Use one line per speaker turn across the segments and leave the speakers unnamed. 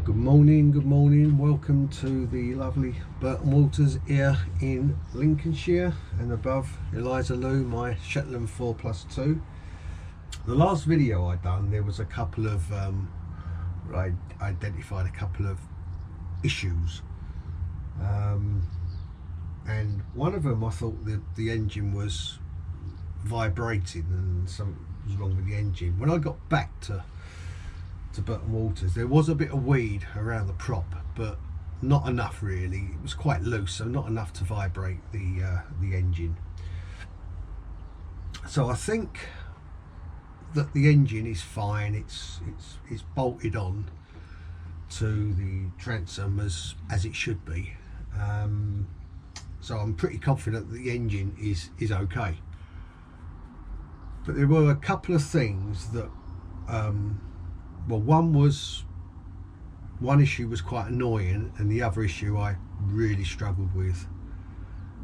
Good morning, welcome to the lovely Burton Waters here in Lincolnshire, and above Eliza Lou, my Shetland 4+2. The last video I done, there was a couple of I identified a couple of issues, and one of them I thought the engine was vibrating and something was wrong with the engine. When I got back to Burton Waters, there was a bit of weed around the prop, but not enough really. It was quite loose, so not enough to vibrate the engine. So I think that the engine is fine. It's bolted on to the transom as it should be. So I'm pretty confident that the engine is okay. But there were a couple of things that well, one issue was quite annoying, and the other issue I really struggled with,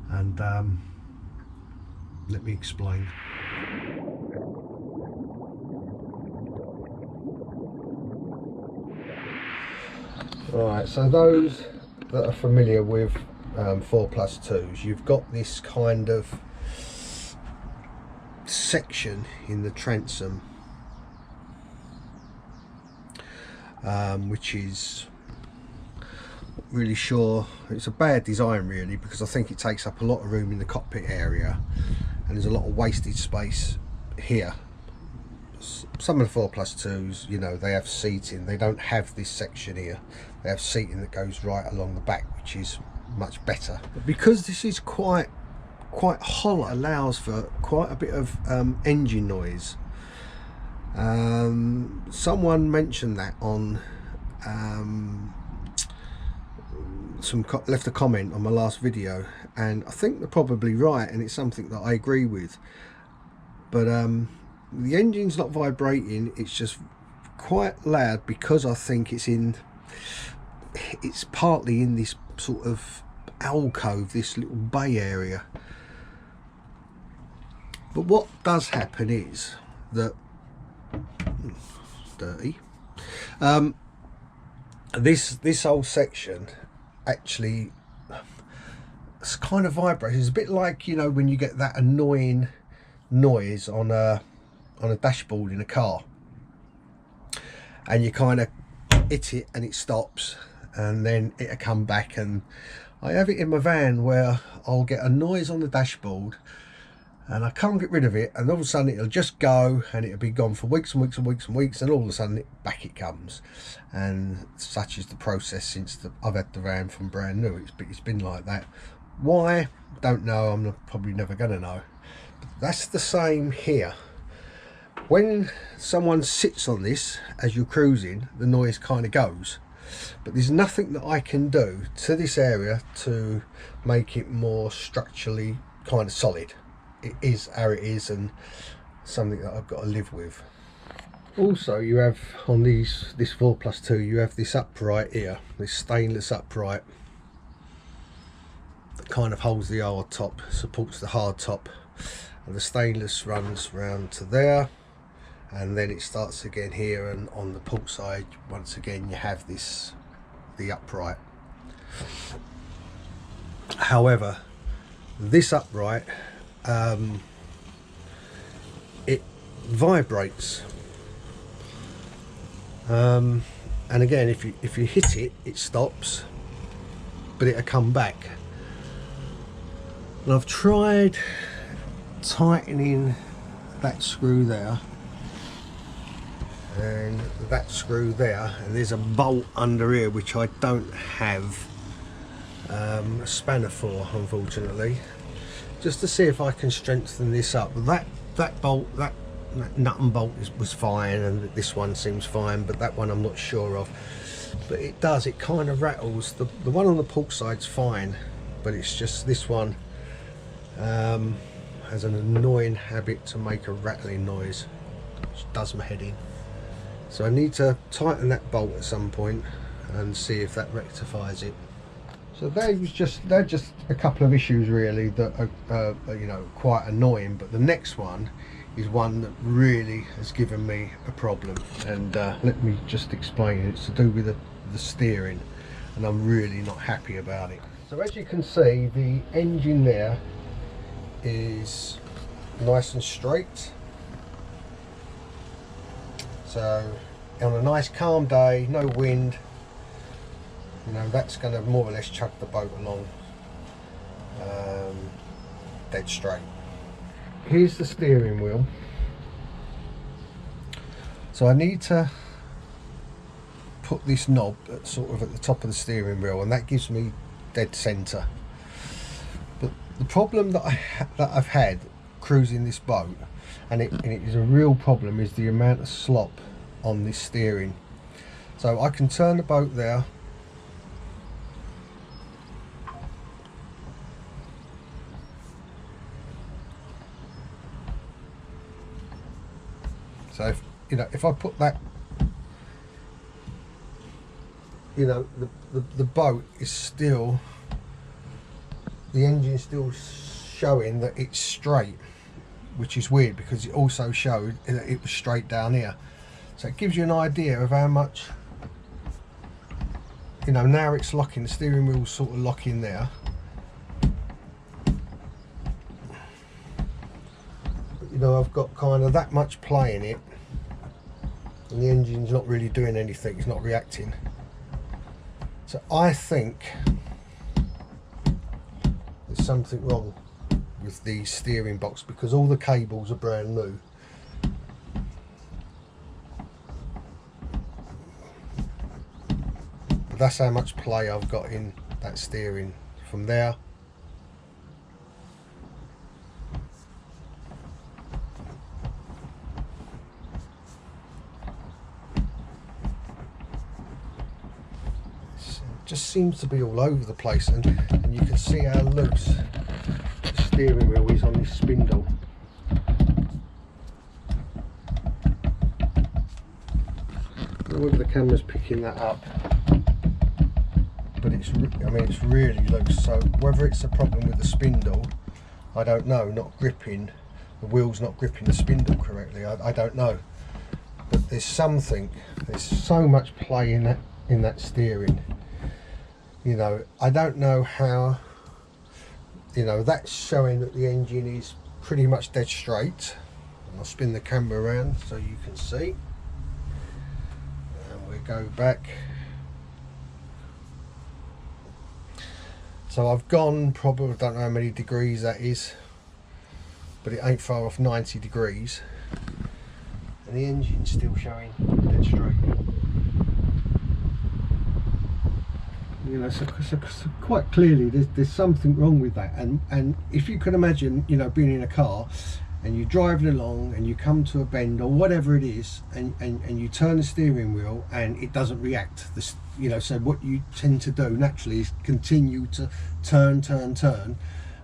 and let me explain. Alright, so those that are familiar with 4+2s, you've got this kind of section in the transom, which is not really sure, it's a bad design really, because I think it takes up a lot of room in the cockpit area and there's a lot of wasted space here. Some of the 4+2s, you know, they have seating, they don't have this section here. They have seating that goes right along the back, which is much better. But because this is quite hollow, it allows for quite a bit of engine noise. Someone mentioned that on left a comment on my last video, and I think they're probably right, and it's something that I agree with. But the engine's not vibrating, it's just quite loud, because I think it's partly in this sort of alcove, this little bay area. But what does happen is that dirty, this whole section actually, it's kind of vibrates. It's a bit like, you know, when you get that annoying noise on a dashboard in a car, and you kind of hit it and it stops, and then it'll come back. And I have it in my van where I'll get a noise on the dashboard and I can't get rid of it, and all of a sudden it'll just go, and it'll be gone for weeks and weeks and weeks and weeks, and all of a sudden back it comes. And such is the process since I've had the van from brand new. It's been like that. Why? Don't know. I'm probably never going to know. But that's the same here. When someone sits on this as you're cruising, the noise kind of goes, but there's nothing that I can do to this area to make it more structurally kind of solid. It is how it is, and something that I've got to live with. Also, you have on this 4+2, you have this upright here, this stainless upright that kind of holds the hard top, supports the hard top, and the stainless runs round to there, and then it starts again here, and on the port side once again you have the upright. However, this upright, it vibrates, and again if you hit it, it stops, but it'll come back. And I've tried tightening that screw there and that screw there, and there's a bolt under here which I don't have a spanner for, unfortunately, just to see if I can strengthen this up. That bolt, that nut and bolt was fine, and this one seems fine, but that one I'm not sure of. But it kind of rattles. The one on the port side's fine, but it's just this one has an annoying habit to make a rattling noise, which does my head in. So I need to tighten that bolt at some point and see if that rectifies it. So they're just a couple of issues really that are you know, quite annoying. But the next one is one that really has given me a problem, and let me just explain. It's to do with the steering, and I'm really not happy about it. So as you can see, the engine there is nice and straight. So on a nice calm day, no wind, you know, that's going to more or less chuck the boat along dead straight. Here's the steering wheel. So I need to put this knob at sort of at the top of the steering wheel, and that gives me dead centre. But the problem that I've had cruising this boat, and it is a real problem, is the amount of slop on this steering. So I can turn the boat there, so if, you know, if I put that, you know, the boat is still, the engine is still showing that it's straight, which is weird because it also showed that it was straight down here. So it gives you an idea of how much, you know, now it's locking, the steering wheel's sort of locking there. But, you know, I've got kind of that much play in it, and the engine's not really doing anything, it's not reacting. So I think there's something wrong with the steering box, because all the cables are brand new. But that's how much play I've got in that steering from there. Just seems to be all over the place, and you can see how loose the steering wheel is on this spindle. I don't know whether the camera's picking that up, but it's, I mean, it's really loose. So whether it's a problem with the spindle, I don't know, not gripping, the wheel's not gripping the spindle correctly, I don't know. But there's something, there's so much play in that steering. You know, I don't know how, you know, that's showing that the engine is pretty much dead straight. And I'll spin the camera around so you can see. And we'll go back. So I've gone probably, I don't know how many degrees that is, but it ain't far off 90 degrees. And the engine's still showing dead straight. You know, so quite clearly there's something wrong with that, and if you can imagine, you know, being in a car and you're driving along and you come to a bend or whatever it is, and you turn the steering wheel and it doesn't react, this, you know, so what you tend to do naturally is continue to turn,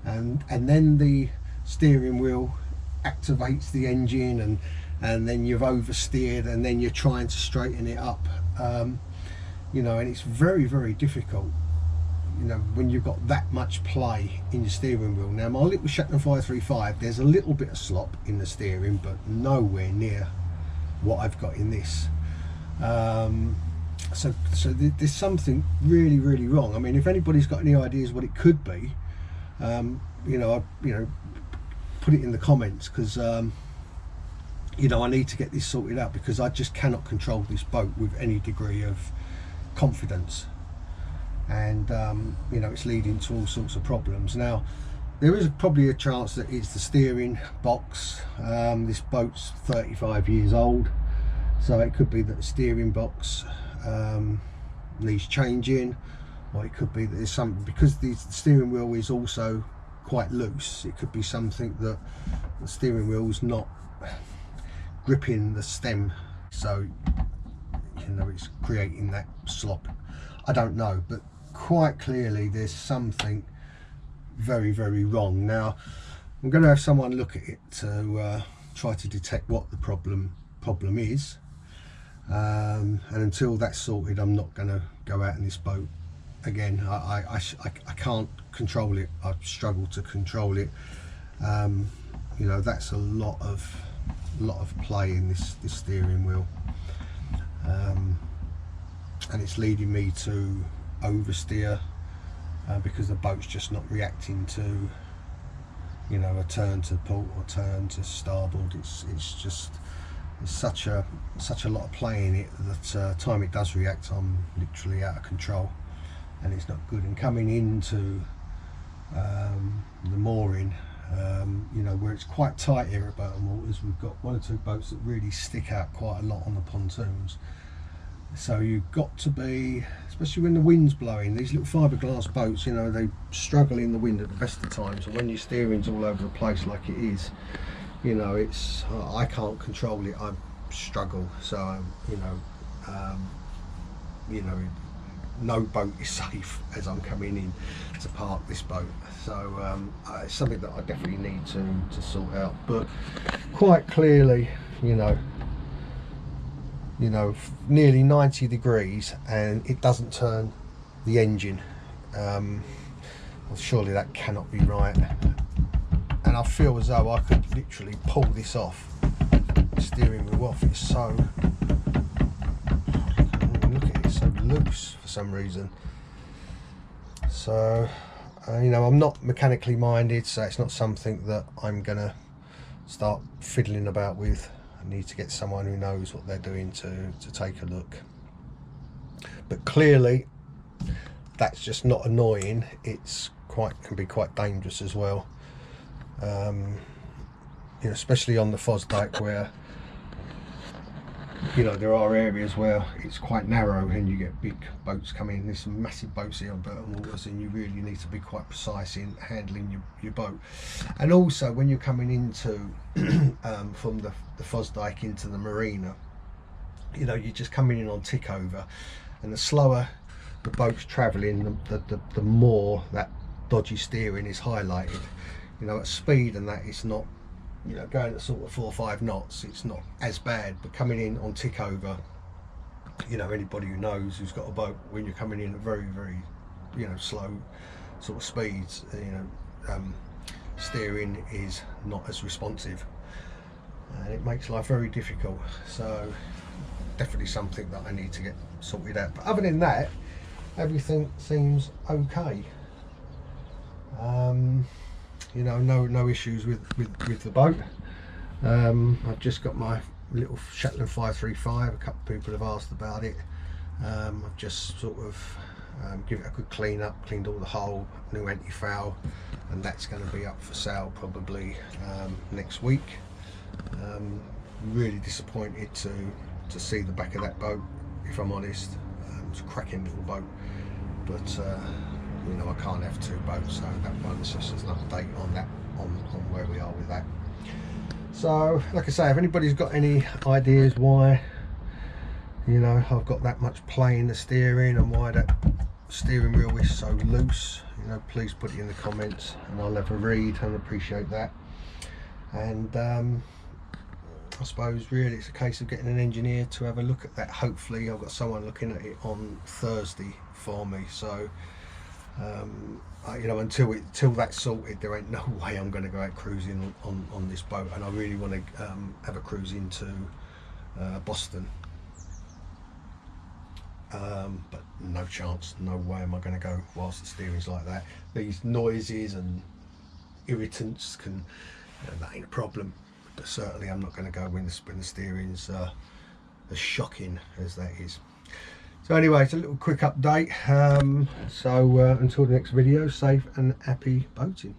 and then the steering wheel activates the engine, and then you've oversteered, and then you're trying to straighten it up. You know, and it's very, very difficult, you know, when you've got that much play in your steering wheel. Now, my little Shetland 535, there's a little bit of slop in the steering, but nowhere near what I've got in this. So there's something really, really wrong. I mean, if anybody's got any ideas what it could be, you know, put it in the comments, because you know, I need to get this sorted out, because I just cannot control this boat with any degree of confidence, and you know, it's leading to all sorts of problems. Now, there is probably a chance that it's the steering box. This boat's 35 years old, so it could be that the steering box needs changing, or it could be that there's something, because the steering wheel is also quite loose, it could be something that the steering wheel's not gripping the stem, so you know, it's creating that slop. I don't know, but quite clearly there's something very, very wrong. Now, I'm going to have someone look at it to try to detect what the problem is, and until that's sorted, I'm not going to go out in this boat again. I can't control it. I struggle to control it. You know, that's a lot of play in this steering wheel. and it's leading me to oversteer because the boat's just not reacting to, you know, a turn to port or turn to starboard. It's such a lot of play in it that time it does react, I'm literally out of control, and it's not good. And coming into the mooring, you know, where it's quite tight here at Burton Waters, we've got one or two boats that really stick out quite a lot on the pontoons. So you've got to be, especially when the wind's blowing, these little fiberglass boats, you know, they struggle in the wind at the best of times, and when your steering's all over the place like it is, you know, it's, I can't control it, I struggle. So you know, no boat is safe as I'm coming in to park this boat. So it's something that I definitely need to sort out. But quite clearly, you know, nearly 90 degrees and it doesn't turn the engine. Well, surely that cannot be right. And I feel as though I could literally pull this off, the steering wheel off. It's so, look at it, it's so loose for some reason. So you know, I'm not mechanically minded, so it's not something that I'm gonna start fiddling about with. I need to get someone who knows what they're doing to take a look. But clearly that's just not annoying, it's can be quite dangerous as well. You know, especially on the Fosdyke, where, you know, there are areas where it's quite narrow and you get big boats coming in. There's some massive boats here on Burton Waters, and you really need to be quite precise in handling your boat. And also when you're coming into from the Fosdyke into the marina, you know, you're just coming in on tick over, and the slower the boat's travelling, the more that dodgy steering is highlighted. You know, at speed and that, it's not, you know, going at sort of 4 or 5 knots, it's not as bad. But coming in on tick over, you know, anybody who knows, who's got a boat, when you're coming in at very, very, you know, slow sort of speeds, you know, steering is not as responsive, and it makes life very difficult. So definitely something that I need to get sorted out. But other than that, everything seems okay. You know, no issues with the boat. I've just got my little Shetland 535. A couple of people have asked about it. I've just sort of give it a good clean up, cleaned all the hull, new anti-foul, and that's going to be up for sale probably next week. Really disappointed to see the back of that boat, if I'm honest. It's a cracking little boat, but you know, I can't have 2 boats, so that one's just an update on that, on where we are with that. So like I say, if anybody's got any ideas why, you know, I've got that much play in the steering and why that steering wheel is so loose, you know, please put it in the comments and I'll have a read and appreciate that. And I suppose really it's a case of getting an engineer to have a look at that. Hopefully I've got someone looking at it on Thursday for me. So you know, until that's sorted, there ain't no way I'm going to go out cruising on this boat. And I really want to have a cruise into Boston, but no chance, no way am I going to go whilst the steering's like that. These noises and irritants can, you know, that ain't a problem, but certainly I'm not going to go when the steering's as shocking as that is. So anyway, it's a little quick update. So until the next video, safe and happy boating.